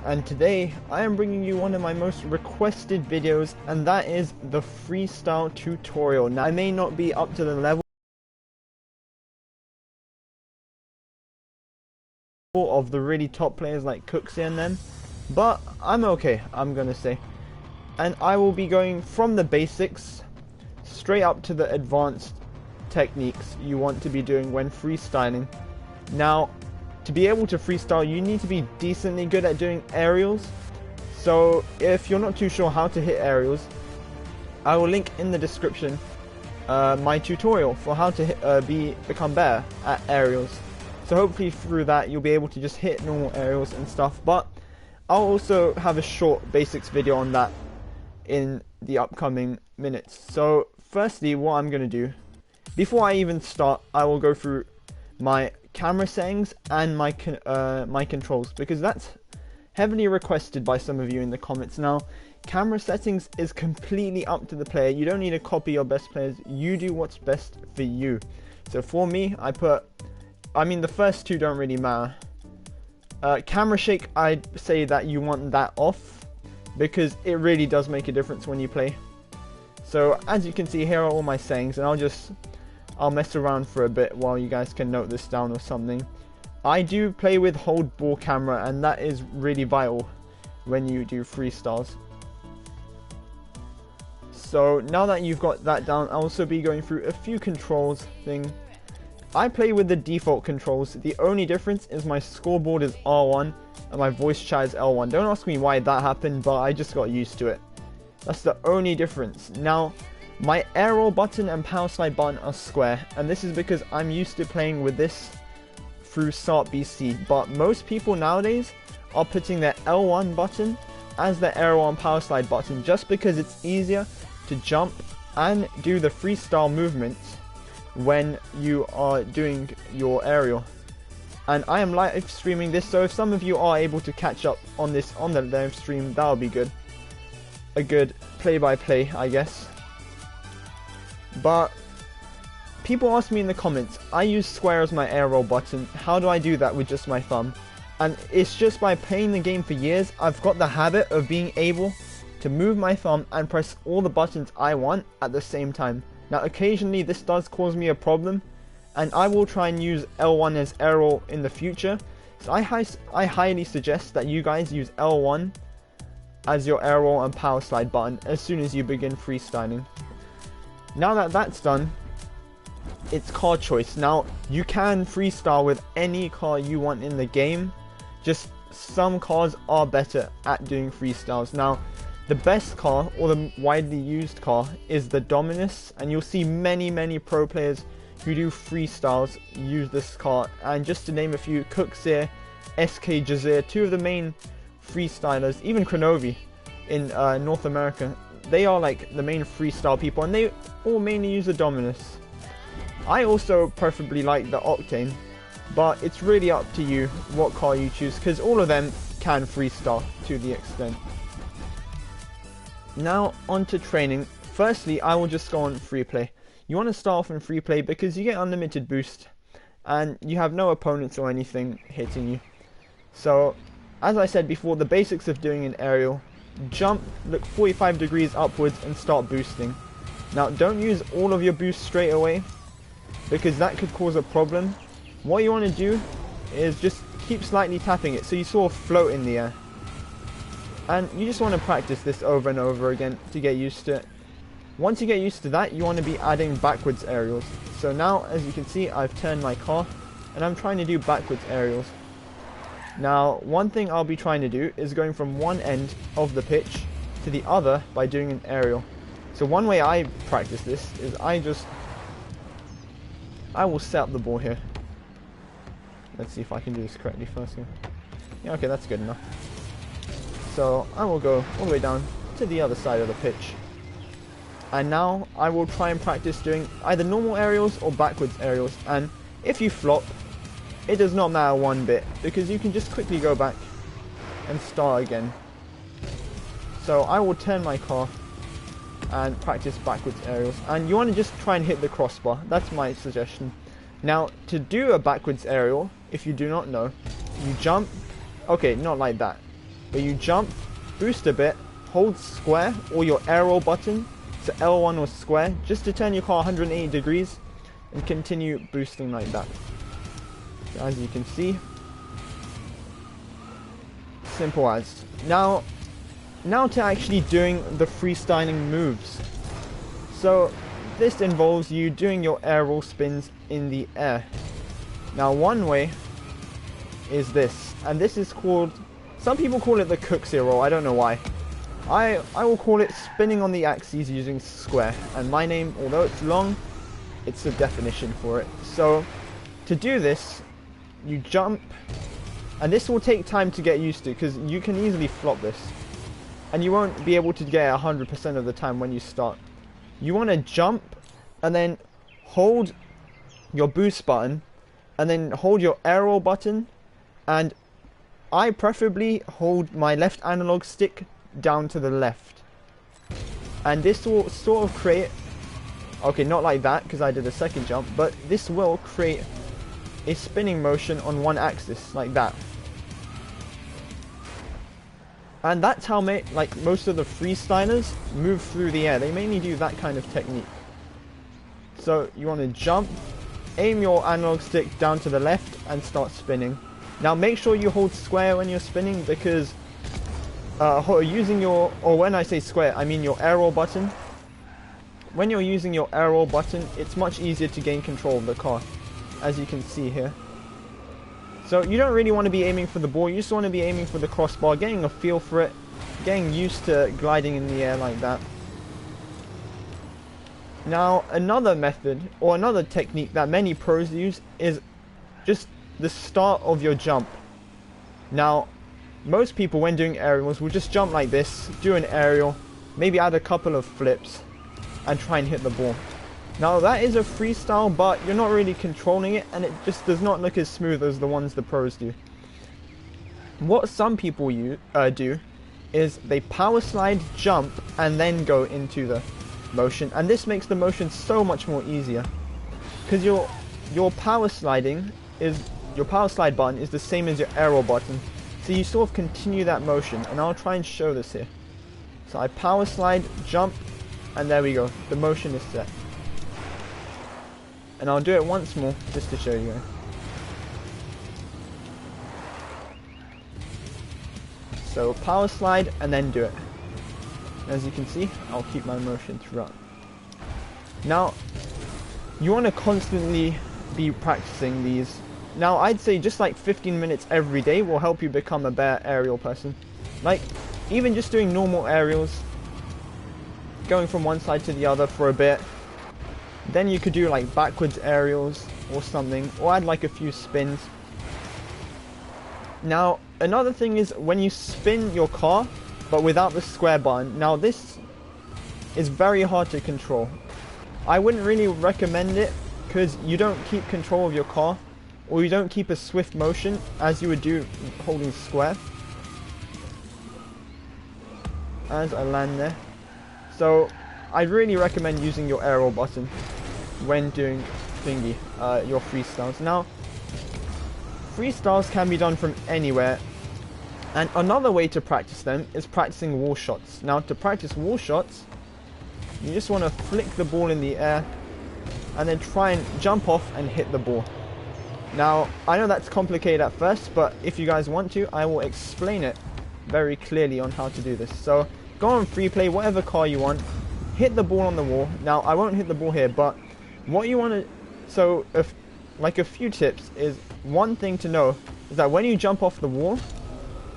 and today I am bringing you one of my most requested videos, and that is the freestyle tutorial. Now I may not be up to the level of the really top players like Cooksy and them, but I'm okay, I'm gonna say. And I will be going from the basics straight up to the advanced techniques you want to be doing when freestyling. Now, to be able to freestyle, you need to be decently good at doing aerials. So if you're not too sure how to hit aerials, I will link in the description my tutorial for how to become better at aerials. So hopefully through that you'll be able to just hit normal aerials and stuff. But I'll also have a short basics video on that in the upcoming minutes. So firstly, what I'm going to do, before I even start, I will go through my camera settings and my controls, because that's heavily requested by some of you in the comments. Now, camera settings is completely up to the player. You don't need to copy your best players. You do what's best for you. So for me, the first two don't really matter. Camera shake, I'd say that you want that off, because it really does make a difference when you play. So as you can see, here are all my settings, and I'll mess around for a bit while you guys can note this down or something. I do play with hold ball camera, and that is really vital when you do freestyles. So now that you've got that down, I'll also be going through a few controls thing. I play with the default controls. The only difference is my scoreboard is R1 and my voice chat is L1. Don't ask me why that happened, but I just got used to it. That's the only difference. Now, my air roll button and power slide button are square, and this is because I'm used to playing with this through Start BC, but most people nowadays are putting their L1 button as their air roll and power slide button, just because it's easier to jump and do the freestyle movements when you are doing your aerial. And I am live streaming this, so if some of you are able to catch up on this on the live stream, that would be good. A good play-by-play, I guess. But people ask me in the comments, I use square as my air roll button, how do I do that with just my thumb? And it's just by playing the game for years, I've got the habit of being able to move my thumb and press all the buttons I want at the same time. Now occasionally this does cause me a problem, and I will try and use L1 as air roll in the future. So I highly suggest that you guys use L1 as your air roll and power slide button as soon as you begin freestyling. Now that that's done, it's car choice. Now, you can freestyle with any car you want in the game, just some cars are better at doing freestyles. Now, the best car, or the widely used car, is the Dominus, and you'll see many pro players who do freestyles use this car. And just to name a few, Cooksy, SK Jazir, two of the main freestylers, even Kronovi in North America, they are like the main freestyle people, and they all mainly use the Dominus. I also preferably like the Octane, but it's really up to you what car you choose, because all of them can freestyle to the extent. Now on to training. Firstly, I will just go on free play. You want to start off in free play because you get unlimited boost and you have no opponents or anything hitting you. So as I said before, the basics of doing an aerial: jump, look 45 degrees upwards and start boosting. Now don't use all of your boost straight away, because that could cause a problem. What you want to do is just keep slightly tapping it so you sort of float in the air. And you just want to practice this over and over again to get used to it. Once you get used to that, you want to be adding backwards aerials. So now, as you can see, I've turned my car and I'm trying to do backwards aerials. Now, one thing I'll be trying to do is going from one end of the pitch to the other by doing an aerial. So one way I practice this is I will set up the ball here. Let's see if I can do this correctly first here. Yeah, okay, that's good enough. So I will go all the way down to the other side of the pitch. And now I will try and practice doing either normal aerials or backwards aerials. And if you flop, it does not matter one bit, because you can just quickly go back and start again. So I will turn my car and practice backwards aerials. And you want to just try and hit the crossbar. That's my suggestion. Now, to do a backwards aerial, if you do not know, you jump. Okay, not like that. but you jump, boost a bit, hold square or your arrow button, so L1 or square, just to turn your car 180 degrees and continue boosting like that. So as you can see, simple as. Now to actually doing the freestyling moves. So this involves you doing your air roll spins in the air. Now one way is this, and this is called, some people call it the Cook's roll, I don't know why. I will call it spinning on the axes using square, and my name, although it's long, it's the definition for it. So to do this, you jump, and this will take time to get used to because you can easily flop this, and you won't be able to get 100% of the time when you start. You want to jump and then hold your boost button and then hold your arrow button, and I preferably hold my left analog stick down to the left, and this will sort of create, okay, not like that because I did a second jump, but this will create a spinning motion on one axis like that. And that's how most of the freestylers move through the air. They mainly do that kind of technique. So you want to jump, aim your analog stick down to the left and start spinning. Now make sure you hold square when you're spinning, because using your, or when I say square, I mean your arrow button. When you're using your arrow button, it's much easier to gain control of the car, as you can see here. So you don't really want to be aiming for the ball, you just want to be aiming for the crossbar, getting a feel for it, getting used to gliding in the air like that. Now another method, or another technique that many pros use, is just the start of your jump. Now most people when doing aerials will just jump like this, do an aerial, maybe add a couple of flips and try and hit the ball. Now that is a freestyle, but you're not really controlling it, and it just does not look as smooth as the ones the pros do. What some people do is they power slide, jump, and then go into the motion, and this makes the motion so much more easier, because your power slide button is the same as your arrow button, so you sort of continue that motion, and I'll try and show this here. So I power slide, jump, and there we go, the motion is set. And I'll do it once more just to show you guys. So power slide and then do it. As you can see, I'll keep my motion throughout. Now you want to constantly be practicing these. Now I'd say just like 15 minutes every day will help you become a better aerial person. Like even just doing normal aerials, going from one side to the other for a bit. Then you could do like backwards aerials or something, or add like a few spins. Now another thing is when you spin your car but without the square button. Now this is very hard to control. I wouldn't really recommend it because you don't keep control of your car, or you don't keep a swift motion as you would do holding square. As I land there. So I'd really recommend using your arrow button when doing your freestyles. Now freestyles can be done from anywhere, and another way to practice them is practicing wall shots. Now to practice wall shots, you just want to flick the ball in the air and then try and jump off and hit the ball. Now I know that's complicated at first, but if you guys want to, I will explain it very clearly on how to do this. So go on free play, whatever car you want, hit the ball on the wall. Now I won't hit the ball here, but what you want to, so if like a few tips is, one thing to know is that when you jump off the wall,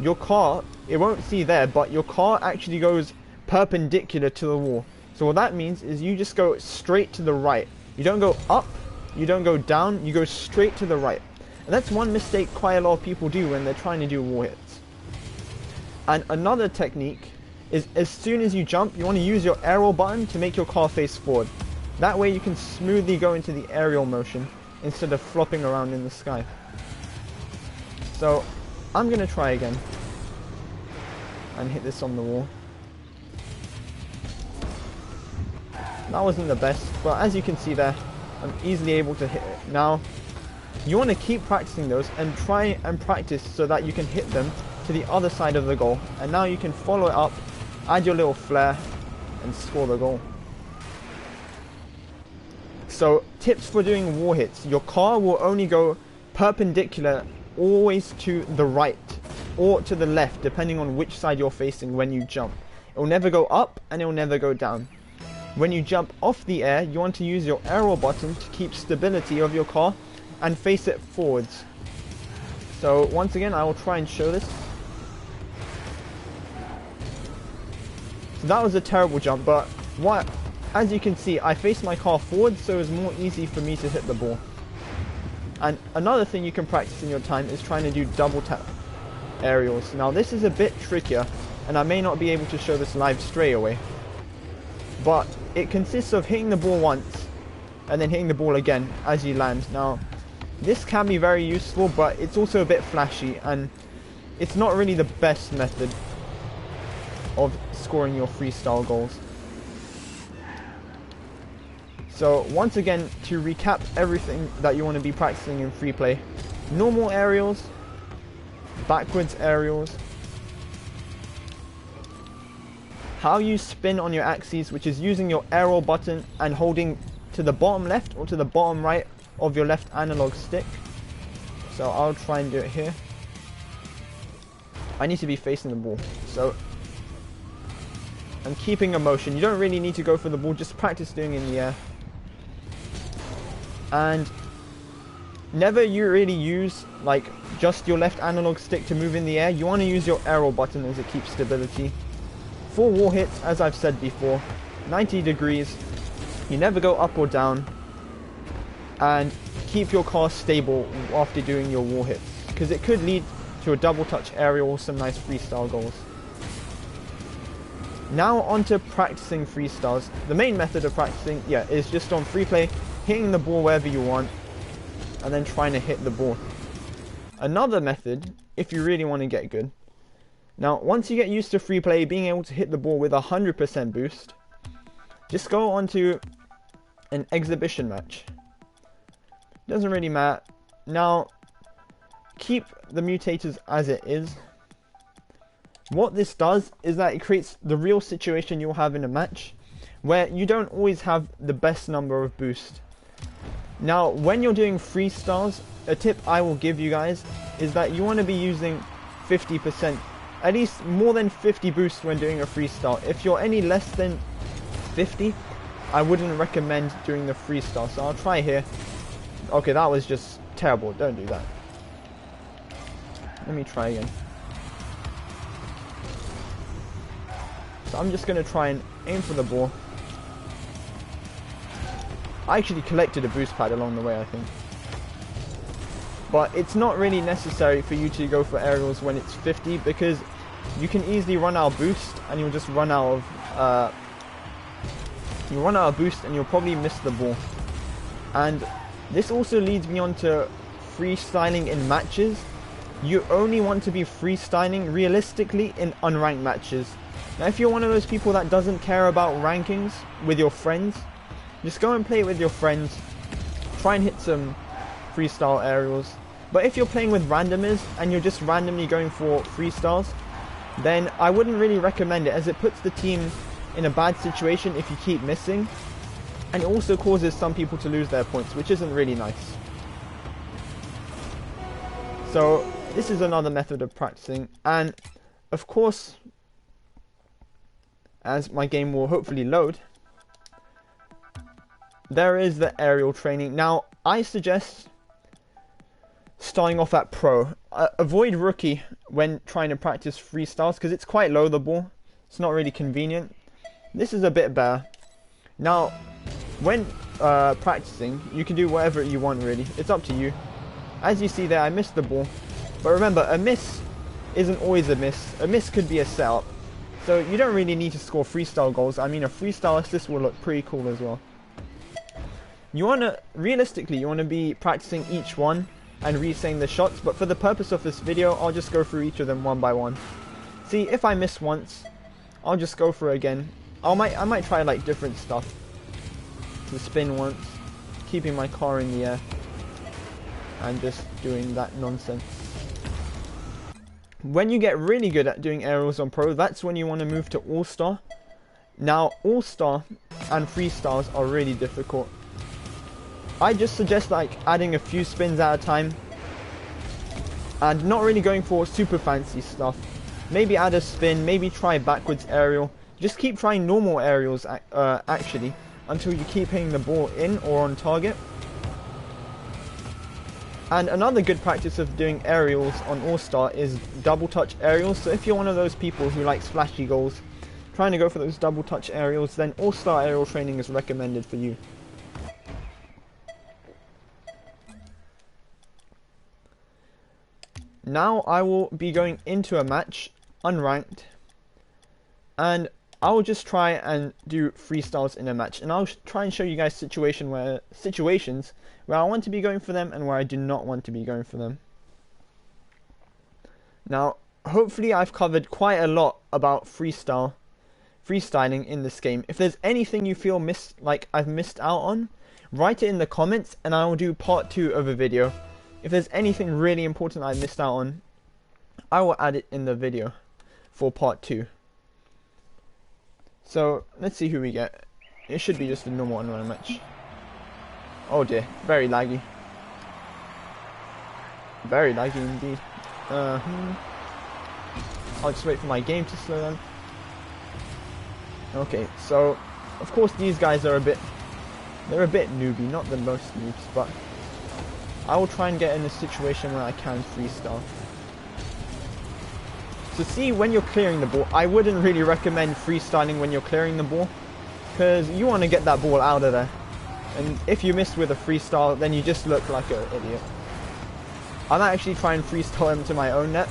your car, it won't see there, but your car actually goes perpendicular to the wall. So what that means is you just go straight to the right. You don't go up, you don't go down, you go straight to the right. And that's one mistake quite a lot of people do when they're trying to do wall hits. And another technique is as soon as you jump, you want to use your arrow button to make your car face forward. That way you can smoothly go into the aerial motion instead of flopping around in the sky. So I'm going to try again and hit this on the wall. That wasn't the best, but as you can see there, I'm easily able to hit it. Now you want to keep practicing those and try and practice so that you can hit them to to the other side of the goal, and now you can follow it up, add your little flair, and score the goal. So, tips for doing wall hits. Your car will only go perpendicular always to the right or to the left, depending on which side you're facing when you jump. It will never go up and it will never go down. When you jump off the air, you want to use your arrow button to keep stability of your car and face it forwards. So once again, I will try and show this. So that was a terrible jump, but as you can see, I faced my car forward, so it was more easy for me to hit the ball. And another thing you can practice in your time is trying to do double tap aerials. Now this is a bit trickier, and I may not be able to show this live straight away. But it consists of hitting the ball once, and then hitting the ball again as you land. Now, this can be very useful, but it's also a bit flashy, and it's not really the best method of scoring your freestyle goals. So once again, to recap everything that you want to be practicing in free play: normal aerials, backwards aerials, how you spin on your axes, which is using your arrow button and holding to the bottom left or to the bottom right of your left analog stick. So I'll try and do it here. I need to be facing the ball, so I'm keeping a motion. You don't really need to go for the ball, just practice doing it in the air. And never you really use like just your left analog stick to move in the air. You want to use your arrow button as it keeps stability. For wall hits, as I've said before, 90 degrees. You never go up or down. And keep your car stable after doing your wall hits, because it could lead to a double touch aerial or some nice freestyle goals. Now on to practicing freestyles. The main method of practicing, is just on free play, hitting the ball wherever you want, and then trying to hit the ball. Another method, if you really want to get good. Now, once you get used to free play, being able to hit the ball with 100% boost, just go on to an exhibition match. Doesn't really matter. Now, keep the mutators as it is. What this does is that it creates the real situation you'll have in a match, where you don't always have the best number of boost. Now, when you're doing freestyles, a tip I will give you guys is that you want to be using 50%, at least more than 50 boost when doing a freestyle. If you're any less than 50, I wouldn't recommend doing the freestyle. So I'll try here. Okay, that was just terrible. Don't do that. Let me try again. So I'm just going to try and aim for the ball. I actually collected a boost pad along the way, I think. But it's not really necessary for you to go for aerials when it's 50, because you can easily run out of boost and you'll just run out of boost and you'll probably miss the ball. And this also leads me on to freestyling in matches. You only want to be freestyling realistically in unranked matches. Now, if you're one of those people that doesn't care about rankings with your friends, just go and play it with your friends. Try and hit some freestyle aerials. But if you're playing with randomers and you're just randomly going for freestyles, then I wouldn't really recommend it, as it puts the team in a bad situation if you keep missing. And it also causes some people to lose their points, which isn't really nice. So this is another method of practicing. And of course, as my game will hopefully load, there is the aerial training. Now, I suggest starting off at pro. Avoid rookie when trying to practice freestyles, because it's quite low, the ball. It's not really convenient. This is a bit better. Now, when practicing, you can do whatever you want, really. It's up to you. As you see there, I missed the ball. But remember, a miss isn't always a miss. A miss could be a setup. So you don't really need to score freestyle goals. I mean, a freestyle assist will look pretty cool as well. You want to, realistically, you want to be practicing each one and re-saying the shots, but for the purpose of this video, I'll just go through each of them one by one. See, if I miss once, I'll just go for it again. I might try like different stuff. To spin once, keeping my car in the air, and just doing that nonsense. When you get really good at doing aerials on Pro, that's when you want to move to All-Star. Now, All-Star and Freestyles are really difficult. I just suggest like adding a few spins at a time and not really going for super fancy stuff. Maybe add a spin, maybe try backwards aerial. Just keep trying normal aerials actually until you keep hitting the ball in or on target. And another good practice of doing aerials on All-Star is double touch aerials. So if you're one of those people who likes flashy goals, trying to go for those double touch aerials, then All-Star aerial training is recommended for you. Now I will be going into a match, unranked, and I will just try and do freestyles in a match, and I'll try and show you guys situations where I want to be going for them and where I do not want to be going for them. Now, hopefully I've covered quite a lot about freestyling in this game. If there's anything you feel I've missed out on, write it in the comments and I will do part 2 of a video. If there's anything really important I missed out on, I will add it in the video for part 2. So, let's see who we get. It should be just a normal unrun match. Oh dear, very laggy. Very laggy indeed. I'll just wait for my game to slow down. Okay, so, of course these guys are they're a bit newbie, not the most noobs, but I will try and get in a situation where I can freestyle. So see, when you're clearing the ball, I wouldn't really recommend freestyling when you're clearing the ball, because you want to get that ball out of there. And if you miss with a freestyle, then you just look like an idiot. I'm actually trying to freestyle into my own net.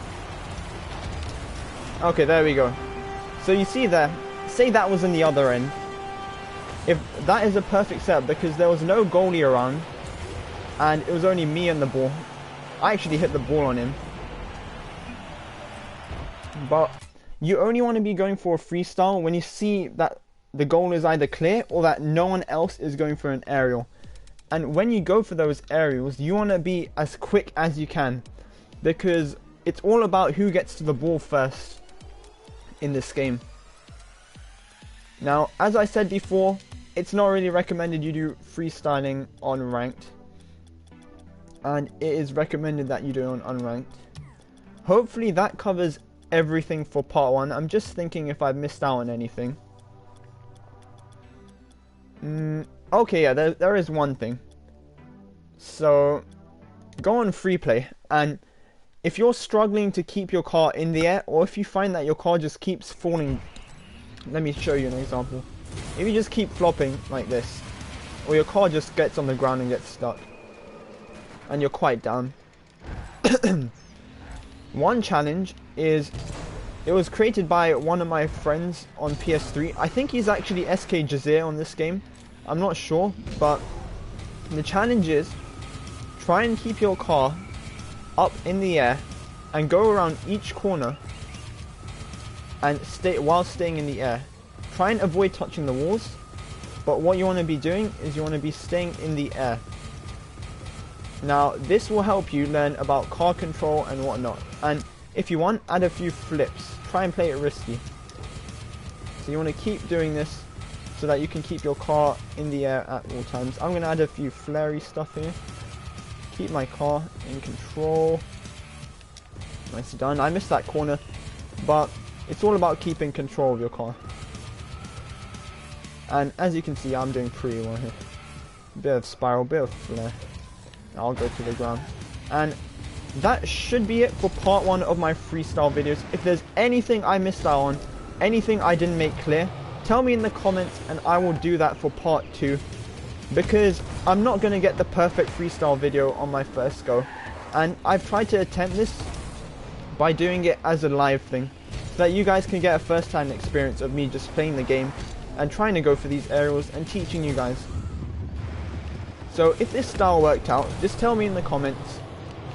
Okay, there we go. So you see there, say that was in the other end. If that is a perfect setup, because there was no goalie around, and it was only me and the ball. I actually hit the ball on him. But you only want to be going for a freestyle when you see that the goal is either clear or that no one else is going for an aerial. And when you go for those aerials, you want to be as quick as you can, because it's all about who gets to the ball first in this game. Now, as I said before, it's not really recommended you do freestyling on ranked, and it is recommended that you do it on unranked. Hopefully that covers everything for part 1. I'm just thinking if I've missed out on anything. Okay, yeah, there is one thing. So, go on free play, and if you're struggling to keep your car in the air, or if you find that your car just keeps falling, let me show you an example. If you just keep flopping like this, or your car just gets on the ground and gets stuck, and you're quite down. One challenge is, it was created by one of my friends on PS3. I think he's actually SK Jazeer on this game. I'm not sure, but the challenge is, try and keep your car up in the air and go around each corner and stay while staying in the air. Try and avoid touching the walls, but what you want to be doing is you want to be staying in the air. Now, this will help you learn about car control and whatnot. And if you want, add a few flips. Try and play it risky. So you want to keep doing this so that you can keep your car in the air at all times. I'm going to add a few flary stuff here. Keep my car in control. Nicely done. I missed that corner, but it's all about keeping control of your car. And as you can see, I'm doing pretty well here. Bit of spiral, bit of flare. I'll go to the ground. And that should be it for part 1 of my freestyle videos. If there's anything I missed out on, anything I didn't make clear, tell me in the comments and I will do that for part 2. Because I'm not going to get the perfect freestyle video on my first go. And I've tried to attempt this by doing it as a live thing, so that you guys can get a first-hand experience of me just playing the game and trying to go for these aerials and teaching you guys. So if this style worked out, just tell me in the comments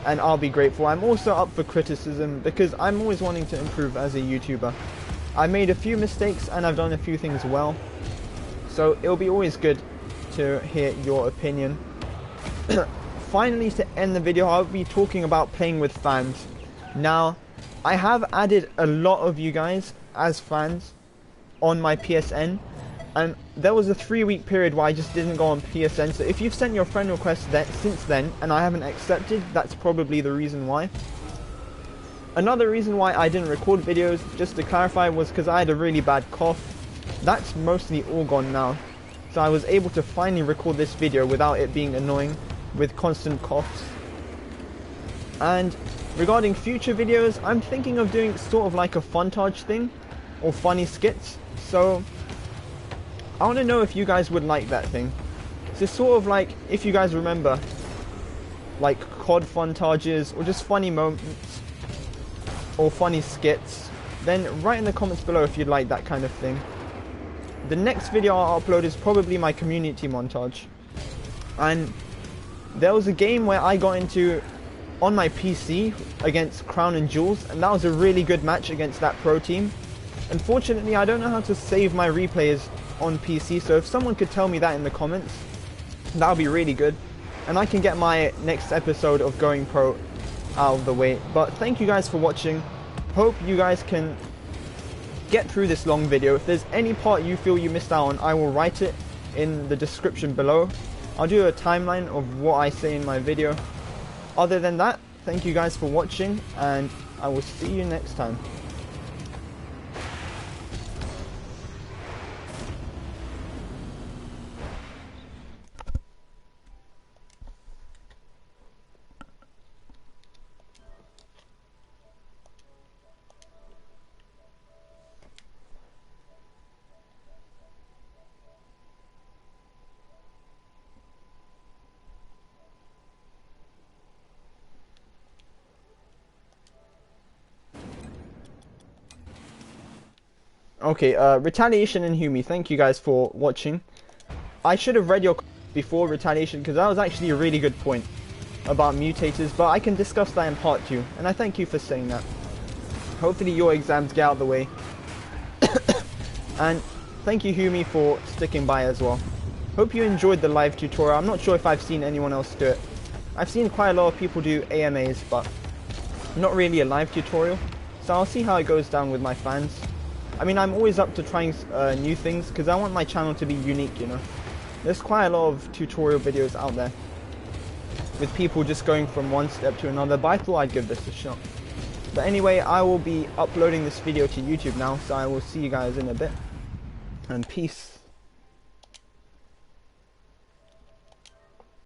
and I'll be grateful. I'm also up for criticism because I'm always wanting to improve as a YouTuber. I made a few mistakes and I've done a few things well, so it'll be always good to hear your opinion. Finally, to end the video, I'll be talking about playing with fans. Now, I have added a lot of you guys as fans on my PSN, and there was a 3-week period where I just didn't go on PSN, so if you've sent your friend request since then and I haven't accepted, that's probably the reason why. Another reason why I didn't record videos, just to clarify, was because I had a really bad cough. That's mostly all gone now, so I was able to finally record this video without it being annoying with constant coughs. And regarding future videos, I'm thinking of doing sort of like a funtage thing, or funny skits, so I want to know if you guys would like that thing. So sort of like, if you guys remember, like COD funtages, or just funny moments, or funny skits, then write in the comments below if you'd like that kind of thing. The next video I'll upload is probably my community montage. And there was a game where I got into on my PC against Crown and Jules, and that was a really good match against that pro team. Unfortunately, I don't know how to save my replays on PC, so if someone could tell me that in the comments, that would be really good. And I can get my next episode of Going Pro out of the way. But thank you guys for watching. Hope you guys can get through this long video. If there's any part you feel you missed out on, I will write it in the description below. I'll do a timeline of what I say in my video. Other than that, thank you guys for watching, and I will see you next time. Okay, Retaliation and Humi, thank you guys for watching. I should have read your before Retaliation, because that was actually a really good point about mutators, but I can discuss that in part 2, and I thank you for saying that. Hopefully your exams get out of the way. And thank you Humi for sticking by as well. Hope you enjoyed the live tutorial. I'm not sure if I've seen anyone else do it. I've seen quite a lot of people do AMAs, but not really a live tutorial, so I'll see how it goes down with my fans. I mean, I'm always up to trying new things, because I want my channel to be unique, you know. There's quite a lot of tutorial videos out there with people just going from one step to another, but I thought I'd give this a shot. But anyway, I will be uploading this video to YouTube now, so I will see you guys in a bit. And peace.